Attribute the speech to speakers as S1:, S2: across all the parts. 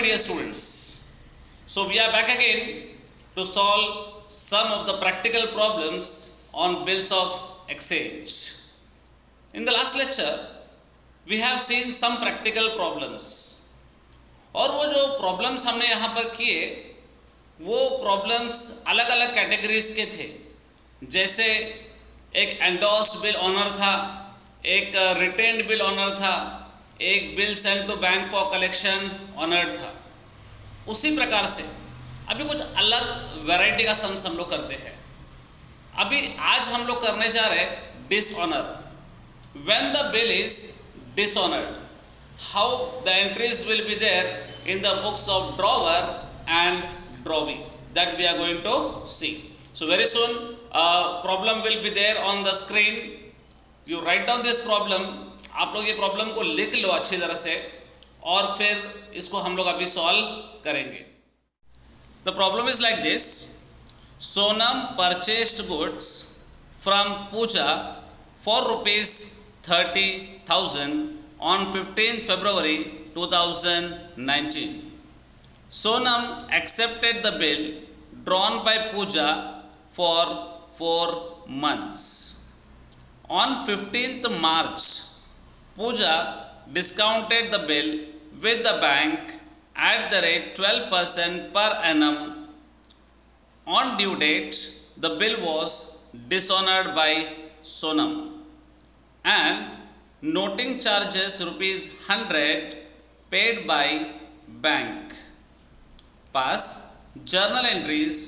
S1: my dear students. So we are back again to solve some of the practical problems on bills of exchange. In the last lecture, we have seen some practical problems. और वो जो problems हमने यहाँ पर किए वो problems अलग अलग कैटेगरीज के थे. जैसे एक एंडोर्स्ड बिल ऑनर था, एक रिटेन्ड बिल ऑनर था, एक bill send to bank for collection honoured था. उसी प्रकार से अभी कुछ अलग वैरायटी का सम्स हम लोग करते हैं. अभी आज हम लोग करने जा रहे हैं dishonour. When the bill is dishonoured, how the entries will be there in the books of drawer and drawee, that we are going to see. So very soon problem will be there on the screen. You write down this problem. आप लोग ये problem को लिख लो अच्छी तरह से और फिर इसको हम लोग अभी सॉल्व करेंगे. The problem is like this. Sonam purchased goods from Pooja for rupees 30,000 on 15th February 2019. Sonam accepted the bill drawn by Pooja for 4 months. On 15th March, Pooja discounted the bill with the bank at the rate 12% per annum. On due date, the bill was dishonored by Sonam and noting charges rupees 100 paid by bank. Pass journal entries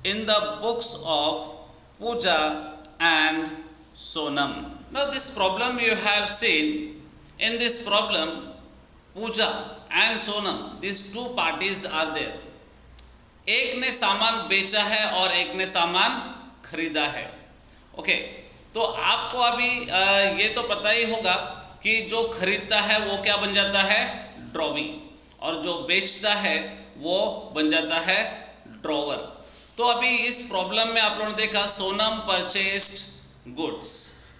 S1: in the books of Pooja and Sonam. Now this problem you have seen. In this problem, Pooja and Sonam, these two parties are there. एक ने सामान बेचा है और एक ने सामान खरीदा है. ओके, तो आपको अभी ये तो पता ही होगा कि जो खरीदता है वो क्या बन जाता है, ड्रॉवी, और जो बेचता है वो बन जाता है ड्रॉवर. तो अभी इस प्रॉब्लम में आप लोगों ने देखा सोनम परचेस्ड गुड्स,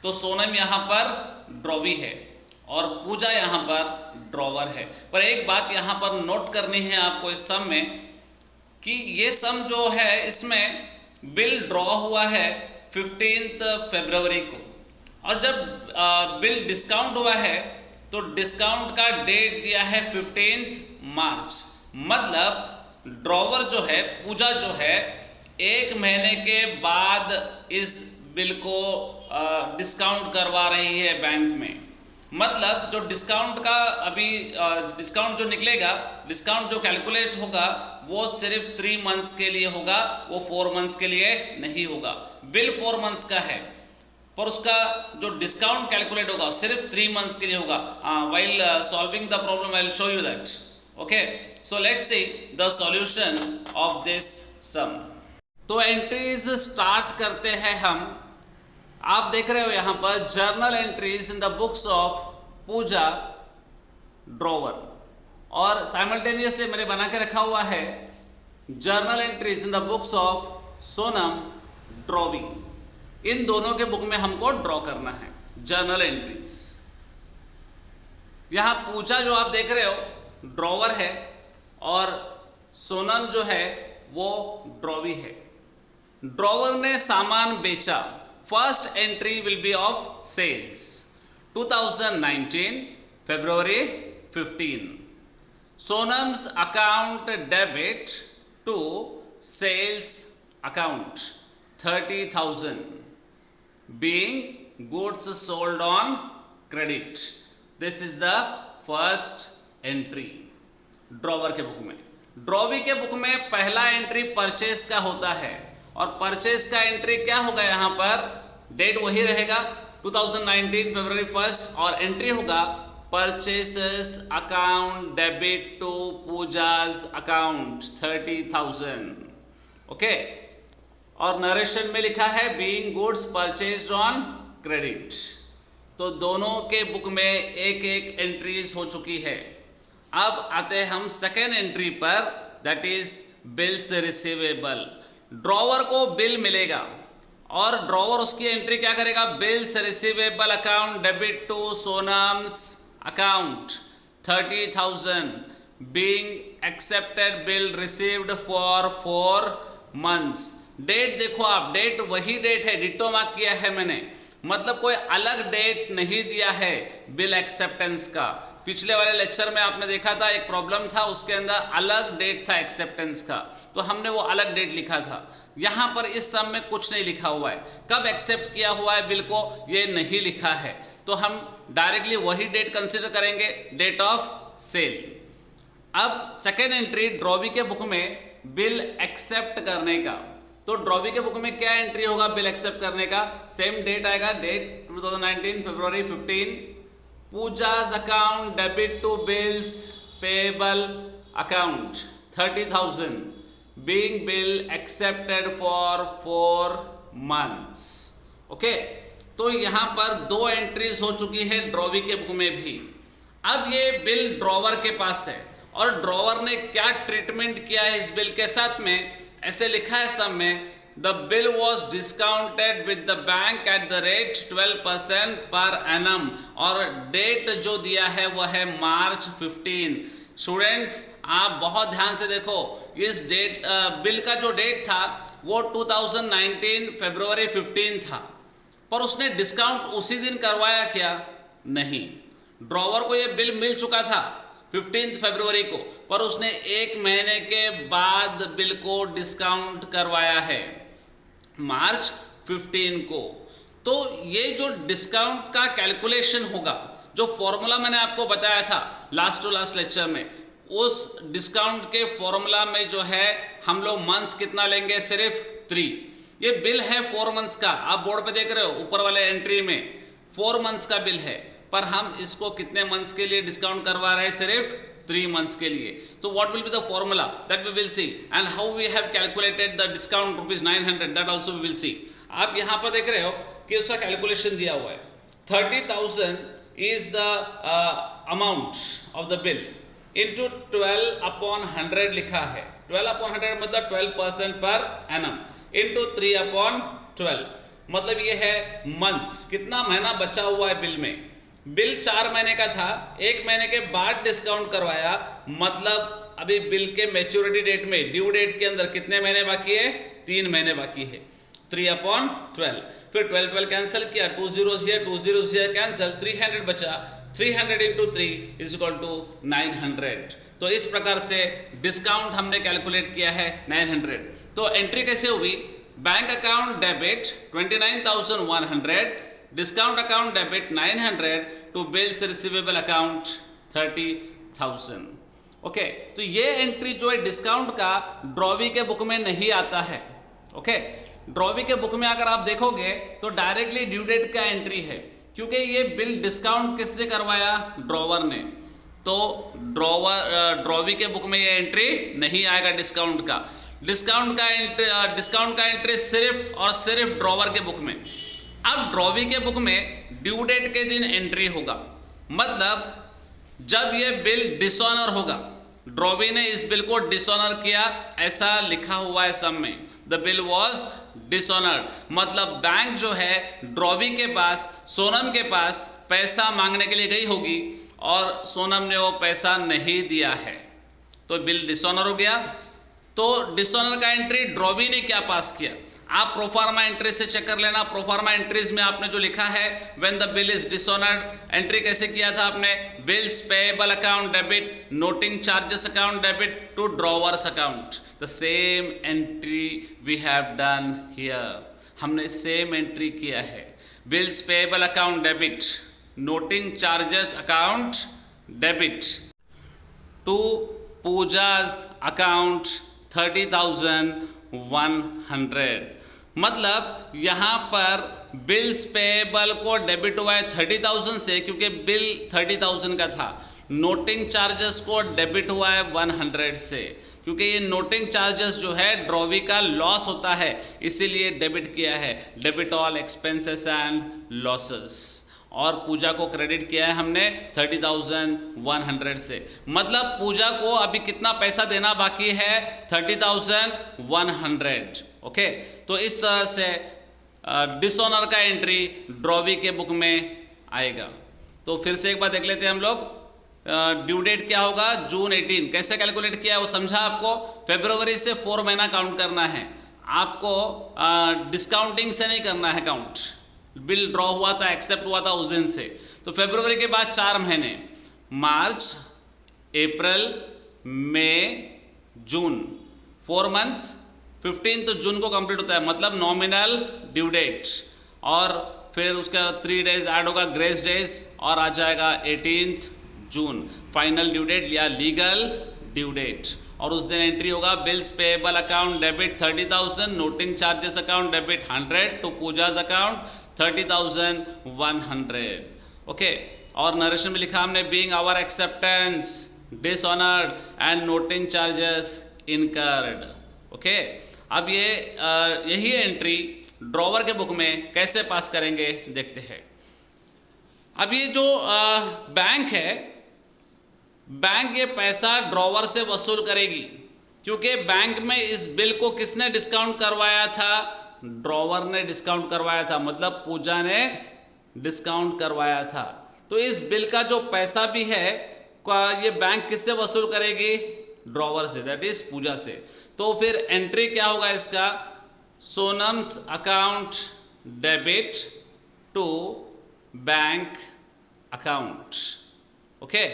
S1: तो सोनम यहाँ पर ड्रॉवी है और पूजा यहाँ पर ड्रॉवर है. पर एक बात यहाँ पर नोट करनी है आपको इस सम में कि ये सम जो है इसमें बिल ड्रॉ हुआ है 15 फरवरी को, और जब बिल डिस्काउंट हुआ है तो डिस्काउंट का डेट दिया है 15 मार्च. मतलब ड्रॉवर जो है, पूजा जो है, 1 महीने के बाद इस बिल को डिस्काउंट करवा रही है बैंक में. मतलब जो डिस्काउंट का अभी डिस्काउंट जो निकलेगा, डिस्काउंट जो कैलकुलेट होगा वो सिर्फ 3 मंथ्स के लिए होगा, वो 4 मंथ्स के लिए नहीं होगा. बिल 4 मंथ्स का है पर उसका जो डिस्काउंट कैलकुलेट होगा सिर्फ 3 मंथ्स के लिए होगा. While solving the problem I will show you that. Okay, so let's see the solution of this sum. तो एंट्रीज स्टार्ट करते हैं हम. आप देख रहे हो यहाँ पर journal entries in the books of Pooja drawer, और साइमल्टेनियसली मैंने बना के रखा हुआ है journal entries in the books of Sonam drawee. इन दोनों के बुक में हमको ड्रॉ करना है जर्नल एंट्रीज. यहाँ पूजा जो आप देख रहे हो ड्रॉवर है और सोनम जो है वो ड्रॉवी है. ड्रॉवर ने सामान बेचा. First entry will be of sales 2019 February 15. Sonam's account debit to sales account 30,000 being goods sold on credit. This is the first entry drawer के बुक में. ड्रॉवी के बुक में पहला एंट्री परचेस का होता है और परचेस का एंट्री क्या होगा, यहाँ पर डेट वही रहेगा 2019 February 1 और एंट्री होगा purchases account debit to Pooja's account 30,000. Okay, और नरेशन में लिखा है being goods purchased on credit. तो दोनों के बुक में एक एक एंट्रीज हो चुकी है. अब आते हैं हम सेकेंड एंट्री पर, that is bills receivable. Drawer को बिल मिलेगा और ड्रॉवर उसकी एंट्री क्या करेगा, bills receivable account debit to Sonam's account 30,000 being accepted bill received for 4 months. Date देखो आप, डेट वही डेट है, डिटो मार्क किया है मैंने, मतलब कोई अलग डेट नहीं दिया है बिल एक्सेप्टेंस का। पिछले वाले लेक्चर में आपने देखा था एक प्रॉब्लम था, उसके अंदर अलग डेट था एक्सेप्टेंस का, तो हमने वो अलग डेट लिखा था। यहाँ पर इस सम में कुछ नहीं लिखा हुआ है, कब एक्सेप्ट किया हुआ है बिल को ये नहीं लिखा है, तो हम डायरेक्टली वही डेट कंसिडर करेंगे, डेट ऑफ सेल। अब सेकेंड एंट्री ड्रॉवी के बुक में बिल एक्सेप्ट करने का, तो ड्रॉवी के बुक में क्या एंट्री होगा बिल एक्सेप्ट करने का, सेम डेट आएगा, date 2019 February 15, Pooja's account debit to bills payable account 30,000 being bill accepted for 4 months. Okay, तो यहाँ पर 2 एंट्रीज हो चुकी है ड्रॉवी के बुक में भी। अब ये बिल ड्रॉवर के पास है और ड्रॉवर ने क्या ट्रीटमेंट किया है इस बिल के साथ में, ऐसे लिखा है सब में, the bill was discounted with the bank at the rate 12% per annum, और डेट जो दिया है वह है मार्च 15। स्टूडेंट्स आप बहुत ध्यान से देखो, इस डेट बिल का जो डेट था वो 2019 फरवरी 15 था, पर उसने डिस्काउंट उसी दिन करवाया क्या, नहीं। ड्रॉवर को ये बिल मिल चुका था 15 फरवरी को, पर उसने 1 महीने के बाद बिल को डिस्काउंट करवाया है मार्च 15 को। तो ये जो डिस्काउंट का कैलकुलेशन होगा, जो फॉर्मूला मैंने आपको बताया था लास्ट टू लास्ट लेक्चर में, उस डिस्काउंट के फॉर्मूला में जो है हम लोग मंथ्स कितना लेंगे, सिर्फ 3। ये बिल है 4 मंथ्स का, आप बोर्ड पे देख रहे हो ऊपर वाले एंट्री में 4 मंथ्स का बिल है, पर हम इसको कितने मंथ्स के लिए डिस्काउंट करवा रहे हैं, सिर्फ 3 मंथ्स के लिए। तो what will be the formula that we will see, and how we have calculated the discount ₹900, that also we will see. आप यहाँ पर देख रहे हो कि उसका कैलकुलेशन दिया हुआ है, 30,000 is the amount of the bill into 12/100 लिखा है। 12/100 मतलब 12% पर एनम इंटू 3/12, मतलब ये है मंथ्स, कितना महीना बचा हुआ है बिल में। बिल 4 महीने का था, 1 महीने के बाद डिस्काउंट करवाया, मतलब अभी बिल के मैच्योरिटी डेट में, ड्यू डेट के अंदर कितने महीने बाकी है, 3 महीने बाकी है, 3/12। फिर 12 कैंसिल किया, 2 zeros here 2 zeros here cancel, 300 बचा, 300 इंटू 3 इज इक्वल टू 900। तो इस प्रकार से डिस्काउंट हमने कैलकुलेट किया है 900। तो एंट्री कैसे हुई, bank account debit 29,100, discount account debit 900 to bills receivable account 30,000। Okay, तो ये एंट्री जो है डिस्काउंट का ड्रॉवी के बुक में नहीं आता है। ओके, ड्रॉवी के बुक में अगर आप देखोगे तो डायरेक्टली ड्यू डेट का एंट्री है, क्योंकि ये बिल डिस्काउंट किसने करवाया, ड्रॉवर ने, तो ड्रॉवी के बुक में ये एंट्री नहीं आएगा डिस्काउंट का। डिस्काउंट का एंट्री सिर्फ और सिर्फ ड्रॉवर के बुक में। अब ड्रॉवी के बुक में ड्यू डेट के दिन एंट्री होगा, मतलब जब ये बिल डिसऑनर होगा, ड्रॉवी ने इस बिल को डिसऑनर किया ऐसा लिखा हुआ है सब में, द बिल वॉज डिसऑनर्ड, मतलब बैंक जो है ड्रॉवी के पास, सोनम के पास पैसा मांगने के लिए गई होगी और सोनम ने वो पैसा नहीं दिया है, तो बिल डिसऑनर हो गया। तो डिसऑनर का एंट्री ड्रॉवी ने क्या पास किया, आप प्रोफार्मा एंट्री से चेक कर लेना। प्रोफार्मा एंट्रीज में आपने जो लिखा है when the bill is dishonoured, entry कैसे किया था आपने, bills payable account debit, noting charges account debit to drawer's account, the same entry we have done here, हमने सेम एंट्री किया है, bills payable account debit, noting charges account debit to Pooja's account 30,100, मतलब यहाँ पर बिल्स पेएबल को debit हुआ है 30,000 से, क्योंकि बिल 30,000 का था, नोटिंग चार्जेस को डेबिट हुआ है 100 से, क्योंकि ये नोटिंग चार्जेस जो है ड्रॉवी का लॉस होता है, इसीलिए डेबिट किया है, debit all expenses and losses, और पूजा को क्रेडिट किया है हमने 30,100 से, मतलब पूजा को अभी कितना पैसा देना बाकी है, 30,100। ओके, तो इस तरह से डिसऑनर का एंट्री ड्रॉवी के बुक में आएगा। तो फिर से एक बार देख लेते हैं हम लोग, ड्यू डेट क्या होगा, जून 18। कैसे कैलकुलेट किया है वो समझा आपको। फरवरी से 4 महीना काउंट करना है आपको, डिस्काउंटिंग से नहीं करना है काउंट। बिल ड्रॉ हुआ था, एक्सेप्ट हुआ था उस दिन से, तो फरवरी के बाद 4 महीने, मार्च, अप्रैल, मई, जून, 4 मंथ्स। 15 जून को कंप्लीट होता है, मतलब नॉमिनल ड्यू डेट, और फिर उसका 3 डेज ऐड होगा ग्रेस डेज और आ जाएगा 18 जून फाइनल ड्यू डेट या लीगल ड्यू डेट। और उस दिन एंट्री होगा bills payable account debit 30,000, noting charges account debit 100 to Pooja's account 30,100। Okay, और नरेशन में लिखा हमने being our acceptance dishonoured and noting charges incurred. Okay, अब ये यही एंट्री ड्रॉवर के बुक में कैसे पास करेंगे देखते हैं। अब ये जो बैंक है, बैंक ये पैसा ड्रॉवर से वसूल करेगी, क्योंकि बैंक में इस बिल को किसने डिस्काउंट करवाया था, ड्रॉवर ने डिस्काउंट करवाया था, मतलब पूजा ने डिस्काउंट करवाया था। तो इस बिल का जो पैसा भी है ये बैंक किससे वसूल करेगी, ड्रॉवर से, दैट इज पूजा से। तो फिर एंट्री क्या होगा इसका, Sonam's account debit to bank account. Okay,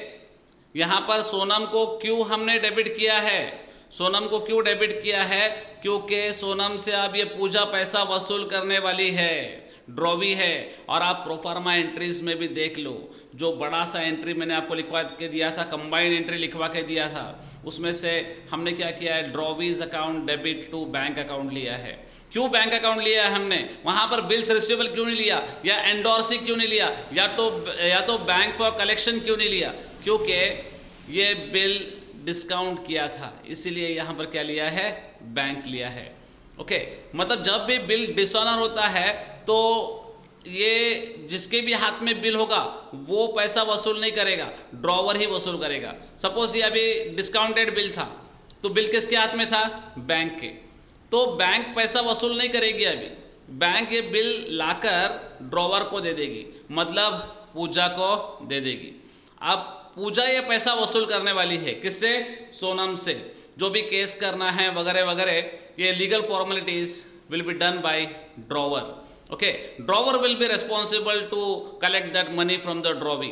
S1: यहां पर सोनम को क्यों हमने डेबिट किया है, सोनम को क्यों डेबिट किया है, क्योंकि सोनम से अब ये पूजा पैसा वसूल करने वाली है, ड्रॉवी है। और आप प्रोफार्मा एंट्रीज में भी देख लो, जो बड़ा सा एंट्री मैंने आपको लिखवा के दिया था, कंबाइंड एंट्री लिखवा के दिया था, उसमें से हमने क्या किया है, drawee's account debit to bank account लिया है। क्यों बैंक अकाउंट लिया है हमने, वहां पर बिल्स रिसीवेबल क्यों नहीं लिया, या एंडोर्सी क्यों नहीं लिया, या तो बैंक फॉर कलेक्शन क्यों नहीं लिया, क्योंकि ये बिल डिस्काउंट किया था, इसीलिए यहाँ पर क्या लिया है, बैंक लिया है। ओके, मतलब जब भी बिल डिसऑनर होता है तो ये जिसके भी हाथ में बिल होगा वो पैसा वसूल नहीं करेगा, ड्रॉवर ही वसूल करेगा। सपोज ये अभी डिस्काउंटेड बिल था, तो बिल किसके हाथ में था, बैंक के, तो बैंक पैसा वसूल नहीं करेगी। अभी बैंक ये बिल लाकर ड्रॉवर को दे देगी, मतलब पूजा को दे देगी। अब पूजा ये पैसा वसूल करने वाली है, किससे, सोनम से। जो भी केस करना है वगैरह वगैरह, ये legal formalities will be done by drawer. Okay, drawer will be responsible to collect that money from the drawee,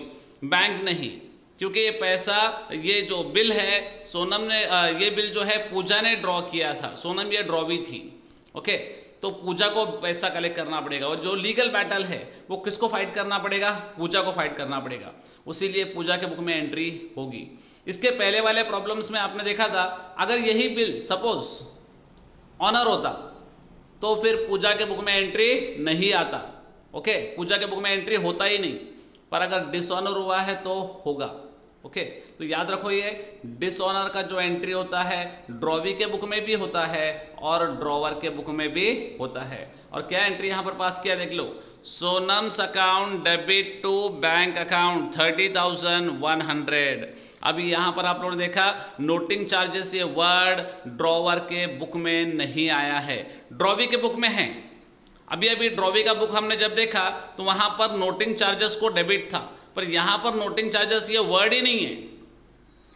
S1: bank नहीं, क्योंकि ये पैसा, ये जो बिल है सोनम ने, ये बिल जो है पूजा ने ड्रॉ किया था, सोनम ये ड्रॉवी थी। ओके, तो पूजा को पैसा कलेक्ट करना पड़ेगा, और जो लीगल बैटल है वो किसको फाइट करना पड़ेगा, पूजा को फाइट करना पड़ेगा, उसीलिए पूजा के बुक में एंट्री होगी। इसके पहले वाले प्रॉब्लम्स में आपने देखा था, अगर यही बिल सपोज ऑनर होता तो फिर पूजा के बुक में एंट्री नहीं आता। ओके, पूजा के बुक में एंट्री होता ही नहीं, पर अगर डिसऑनर हुआ है तो होगा। ओके, तो याद रखो ये डिसऑनर का जो एंट्री होता है ड्रॉवी के बुक में भी होता है और ड्रॉवर के बुक में भी होता है। और क्या एंट्री यहाँ पर पास किया देख लो, Sonam's account debit to bank account 30,100। अभी यहाँ पर आप लोगों ने देखा नोटिंग चार्जेस, ये वर्ड ड्रॉवर के बुक में नहीं आया है, ड्रॉवी के बुक में है। अभी ड्रॉवी का बुक हमने जब देखा तो वहाँ पर नोटिंग चार्जेस को डेबिट था, पर यहाँ पर नोटिंग चार्जेस ये वर्ड ही नहीं है।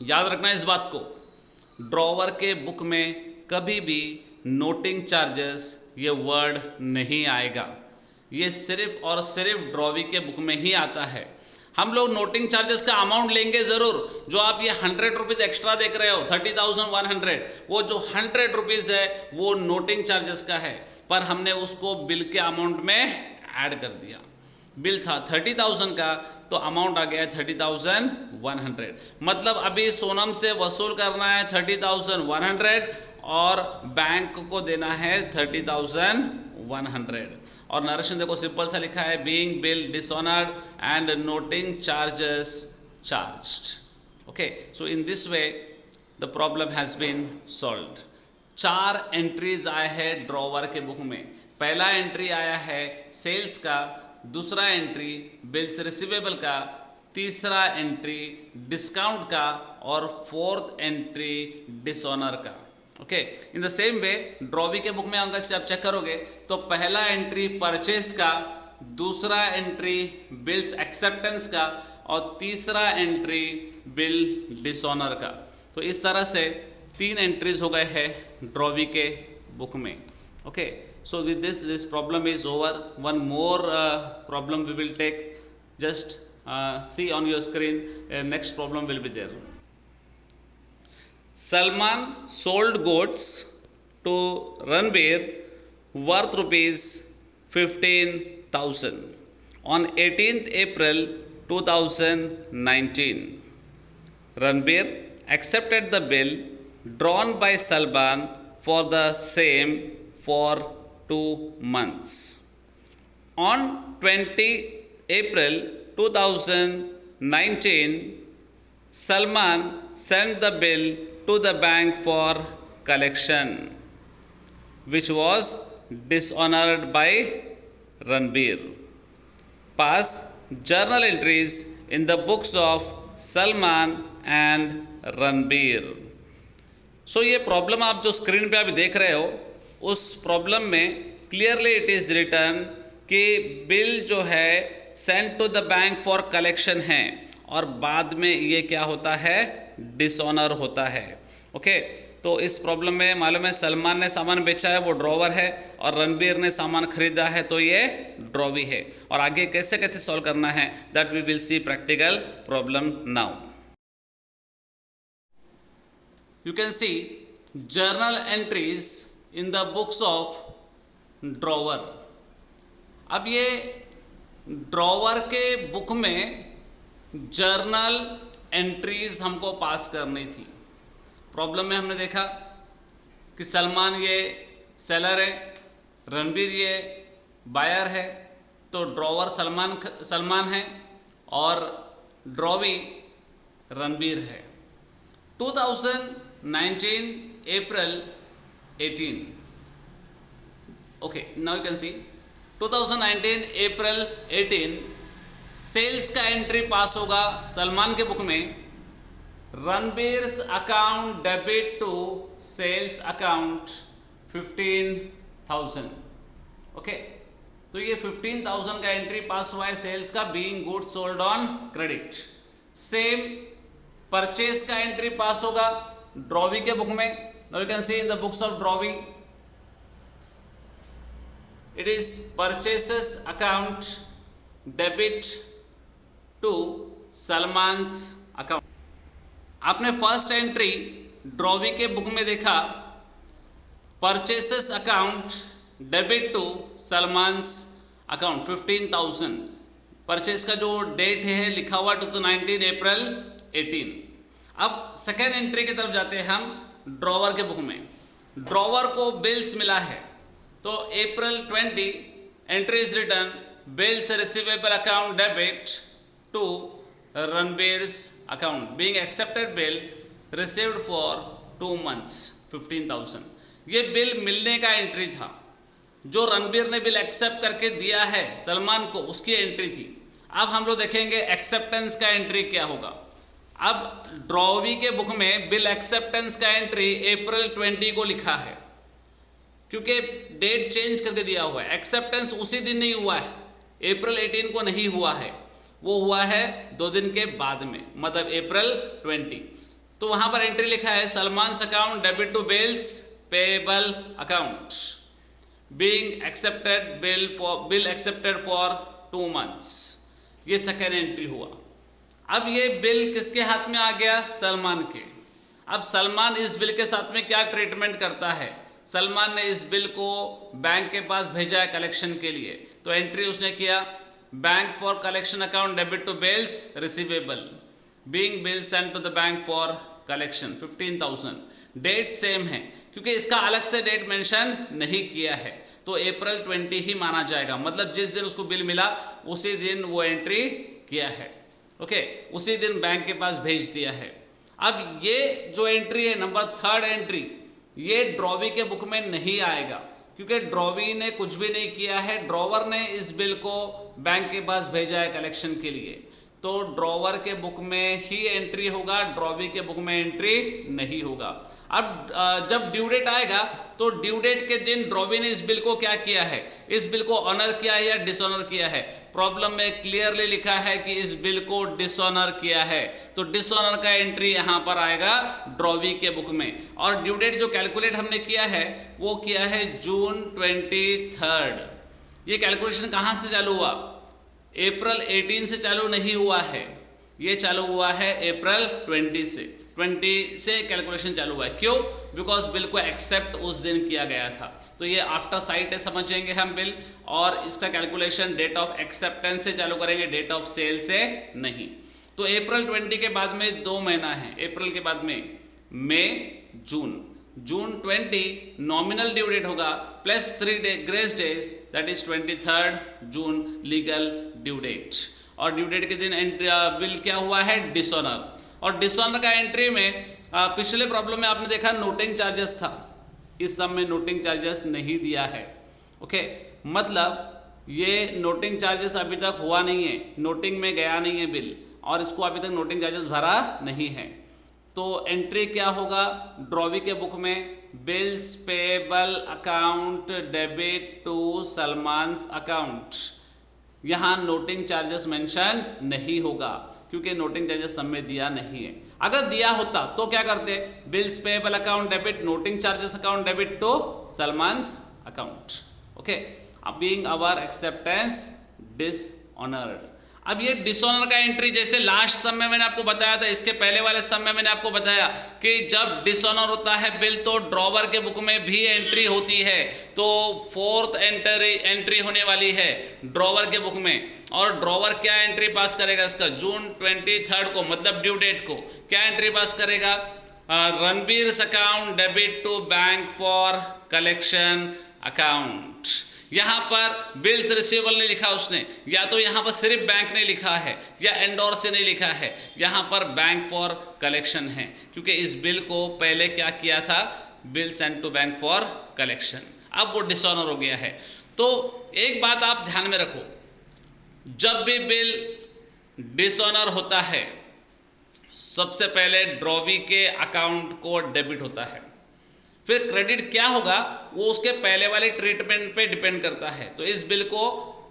S1: याद रखना इस बात को, ड्रॉवर के बुक में कभी भी नोटिंग चार्जेस ये वर्ड नहीं आएगा, ये सिर्फ और सिर्फ ड्रॉवी के बुक में ही आता है। हम लोग नोटिंग चार्जेस का अमाउंट लेंगे ज़रूर, जो आप ये 100 रुपीज़ एक्स्ट्रा देख रहे हो 30,100, वो जो 100 रुपीज़ है वो नोटिंग चार्जेस का है, पर हमने उसको बिल के अमाउंट में ऐड कर दिया। बिल था 30,000 का तो अमाउंट आ गया 30,100, मतलब अभी सोनम से वसूल करना है 30,100 और बैंक को देना है 30,100। और नरेशन देखो सिंपल सा लिखा है, being bill dishonoured and noting charges charged. Okay, so in this way the problem has been solved. 4 entries आए हैं ड्रॉवर के बुक में। पहला एंट्री आया है सेल्स का, दूसरा एंट्री बिल्स रिसीवेबल का, तीसरा एंट्री डिस्काउंट का और फोर्थ एंट्री डिसऑनर का। Okay, in the same way drawee के बुक में अगर से आप चेक करोगे तो पहला एंट्री परचेस का, दूसरा एंट्री बिल्स एक्सेप्टेंस का और तीसरा एंट्री बिल डिसऑनर का। तो इस तरह से 3 एंट्रीज हो गए हैं ड्रॉवी के बुक में। Okay, so with this problem is over. One more problem we will take. Just see on your screen. Next problem will be there. Salman sold goods to Ranbir worth rupees 15,000 on 18th April 2019. Ranbir accepted the bill drawn by Salman for the same for 2 months. On 20 April 2019, Salman sent the bill to the bank for collection, which was dishonored by Ranbir. Pass journal entries in the books of Salman and Ranbir. So ये problem आप जो screen पे अभी देख रहे हो, उस problem में क्लियरली इट इज़ रिटर्न कि बिल जो है send to the bank for collection है और बाद में ये क्या होता है, डिसऑनर होता है। ओके, तो इस प्रॉब्लम में मालूम है सलमान ने सामान बेचा है, वो ड्रॉवर है, और रणबीर ने सामान खरीदा है, तो ये ड्रॉवी है। और आगे कैसे कैसे सॉल्व करना है, that we will see practical problem now. You can see journal entries in the books of drawer. अब ये ड्रॉवर के बुक में जर्नल एंट्रीज हमको पास करनी थी। प्रॉब्लम में हमने देखा कि सलमान ये सेलर है, रणबीर ये बायर है, तो ड्रॉवर सलमान है और ड्रॉवी रणबीर है। 2019 April 18. Okay, now you can see 2019 April 18 sales का एंट्री पास होगा सलमान के बुक में, Ranbir's account debit to sales account 15,000। Okay, तो ये 15,000 का एंट्री पास हुआ है सेल्स का, being goods sold on credit. Same purchase का एंट्री पास होगा ड्रॉवी के बुक में। Now you can see in the books of drawee it is purchases account debit to Salman's account. आपने फर्स्ट एंट्री ड्रॉवी के book में देखा, purchases account debit to Salman's account 15,000। Purchase का जो डेट है लिखा हुआ 19 अप्रैल 18। अब सेकेंड एंट्री की तरफ जाते हैं हम ड्रॉवर के बुक में। ड्रॉवर को बिल्स मिला है, तो April 20 entry is return, bills receivable account debit to Ranbir's account, being accepted bill received for 2 months 15,000। ये बिल मिलने का एंट्री था, जो रणबीर ने बिल एक्सेप्ट करके दिया है सलमान को, उसकी एंट्री थी। अब हम लोग देखेंगे एक्सेप्टेंस का एंट्री क्या होगा। अब ड्रॉवी के बुक में बिल एक्सेप्टेंस का एंट्री अप्रैल 20 को लिखा है, क्योंकि डेट चेंज करके दिया हुआ है। एक्सेप्टेंस उसी दिन नहीं हुआ है, अप्रैल 18 को नहीं हुआ है, वो हुआ है 2 दिन के बाद में, मतलब अप्रैल 20। तो वहां पर एंट्री लिखा है Salman's account debit to bills payable account, being accepted bill accepted for 2 months। ये सेकेंड एंट्री हुआ। अब ये बिल किसके हाथ में आ गया, सलमान के। अब सलमान इस बिल के साथ में क्या ट्रीटमेंट करता है, सलमान ने इस बिल को बैंक के पास भेजा है कलेक्शन के लिए, तो एंट्री उसने किया bank for collection account debit to bills receivable, being bill sent to the bank for collection 15,000। Date same है, क्योंकि इसका अलग से डेट मेंशन नहीं किया है, तो अप्रैल 20 ही माना जाएगा, मतलब जिस दिन उसको बिल मिला उसी दिन वो एंट्री किया है। ओके, उसी दिन बैंक के पास भेज दिया है। अब ये जो एंट्री है नंबर 3rd एंट्री, ये ड्रॉवी के बुक में नहीं आएगा, क्योंकि ड्रॉवी ने कुछ भी नहीं किया है, ड्रॉवर ने इस बिल को बैंक के पास भेजा है कलेक्शन के लिए, तो ड्रॉवर के बुक में ही एंट्री होगा, ड्रॉवी के बुक में एंट्री नहीं होगा। अब जब ड्यू डेट आएगा तो ड्यू डेट के दिन ड्रॉवी ने इस बिल को क्या किया है, इस बिल को ऑनर किया है या डिसऑनर किया है। प्रॉब्लम में क्लियरली लिखा है कि इस बिल को डिसऑनर किया है, तो डिसऑनर का एंट्री यहाँ पर आएगा ड्रॉवी के बुक में। और ड्यू डेट जो कैलकुलेट हमने किया है वो किया है जून 23। ये कैलकुलेशन कहाँ से चालू हुआ, अप्रैल 18 से चालू नहीं हुआ है, ये चालू हुआ है अप्रैल 20 से कैलकुलेशन चालू हुआ है। क्यों? बिकॉज बिल को एक्सेप्ट उस दिन किया गया था, तो ये आफ्टर साइट है, समझेंगे हम बिल, और इसका कैलकुलेशन डेट ऑफ एक्सेप्टेंस से चालू करेंगे, डेट ऑफ सेल से नहीं। तो अप्रैल 20 के बाद में 2 महीना है, अप्रैल के बाद में मई June, June 20 nominal due date होगा plus 3 grace days, that is 23 June legal due date. और ड्यू डेट के दिन बिल क्या हुआ है, डिसऑनर। और डिसऑनर का एंट्री में पिछले प्रॉब्लम में आपने देखा नोटिंग चार्जेस था, इस सब में नोटिंग चार्जेस नहीं दिया है। ओके, मतलब ये नोटिंग चार्जेस अभी तक हुआ नहीं है, नोटिंग में गया नहीं है बिल, और इसको अभी तक नोटिंग चार्जेस भरा नहीं है। तो एंट्री क्या होगा ड्रॉवी के बुक में, bills payable account debit to Salman's account. यहाँ नोटिंग चार्जेस मेंशन नहीं होगा क्योंकि नोटिंग चार्जेस सब में दिया नहीं है। अगर दिया होता तो क्या करते, bills payable account debit noting charges account debit to Salman's account. Okay, being our acceptance dishonoured. अब ये डिसऑनर का एंट्री जैसे लास्ट सम में मैंने आपको बताया था, इसके पहले वाले सम में मैंने आपको बताया कि जब डिसऑनर होता है बिल तो ड्रॉवर के बुक में भी एंट्री होती है, तो 4th एंट्री होने वाली है ड्रॉवर के बुक में। और ड्रॉवर क्या एंट्री पास करेगा इसका, जून 23 को, मतलब ड्यू डेट को क्या एंट्री पास करेगा, Ranbir account debit to bank for collection account. यहाँ पर बिल्स रिसीवेबल नहीं लिखा उसने, या तो यहाँ पर सिर्फ बैंक ने लिखा है या एंडोर से नहीं लिखा है, यहाँ पर बैंक फॉर कलेक्शन है क्योंकि इस बिल को पहले क्या किया था, bill send to bank for collection, अब वो डिसऑनर हो गया है। तो एक बात आप ध्यान में रखो, जब भी बिल डिसऑनर होता है सबसे पहले ड्रॉवी के अकाउंट को डेबिट होता है, फिर क्रेडिट क्या होगा वो उसके पहले वाले ट्रीटमेंट पे डिपेंड करता है। तो इस बिल को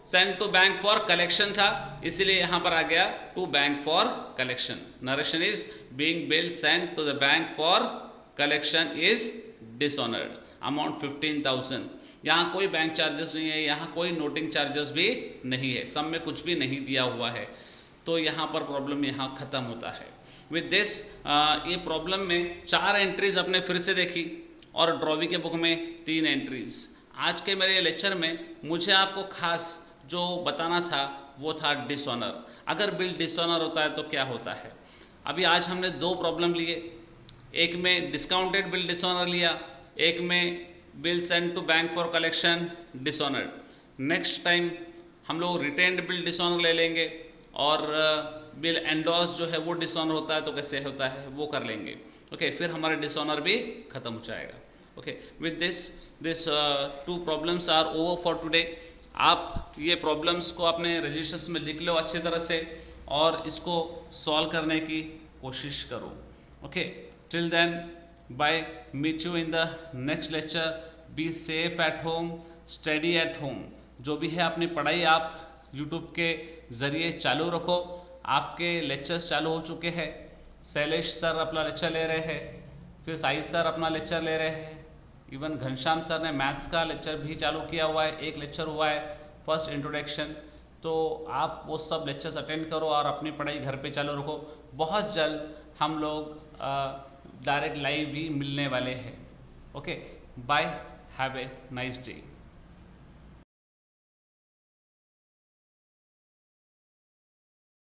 S1: send to bank for collection था, इसीलिए यहाँ पर आ गया to bank for collection. Narration is being bill send to the bank for collection is dishonoured, amount 15,000। यहाँ कोई बैंक चार्जेस नहीं है, यहाँ कोई नोटिंग चार्जेस भी नहीं है, सब में कुछ भी नहीं दिया हुआ है, तो यहाँ पर प्रॉब्लम यहाँ खत्म होता है। विद दिस ये प्रॉब्लम में 4 एंट्रीज अपने फिर से देखी और ड्रॉवी के बुक में 3 एंट्रीज। आज के मेरे लेक्चर में मुझे आपको खास जो बताना था वो था डिसऑनर। अगर बिल डिसऑनर होता है तो क्या होता है। अभी आज हमने 2 प्रॉब्लम लिए, एक में डिस्काउंटेड बिल डिसऑनर लिया, एक में bill send to bank for collection dishonoured. Next time हम लोग रिटेन्ड बिल डिसऑनर ले लेंगे और बिल एंडोर्स जो है वो डिसऑनर होता है तो कैसे होता है वो कर लेंगे। ओके, फिर हमारा डिसऑनर भी खत्म हो जाएगा। Okay, with this 2 problems are over for today. आप ये प्रॉब्लम्स को अपने रजिस्टर्स में लिख लो अच्छी तरह से और इसको सॉल्व करने की कोशिश करो। Okay, till then bye, meet you in the next lecture. Be safe at home, study at home. जो भी है अपनी पढ़ाई आप यूट्यूब के ज़रिए चालू रखो। आपके लेक्चर्स चालू हो चुके हैं, शैलेश सर अपना लेक्चर ले रहे हैं, फिर साई सर अपना लेक्चर ले रहे हैं, इवन घनश्याम सर ने मैथ्स का लेक्चर भी चालू किया हुआ है, एक लेक्चर हुआ है फर्स्ट इंट्रोडक्शन। तो आप वो सब लेक्चर्स अटेंड करो और अपनी पढ़ाई घर पे चालू रखो। बहुत जल्द हम लोग डायरेक्ट लाइव भी मिलने वाले हैं। Okay, bye, have a nice day.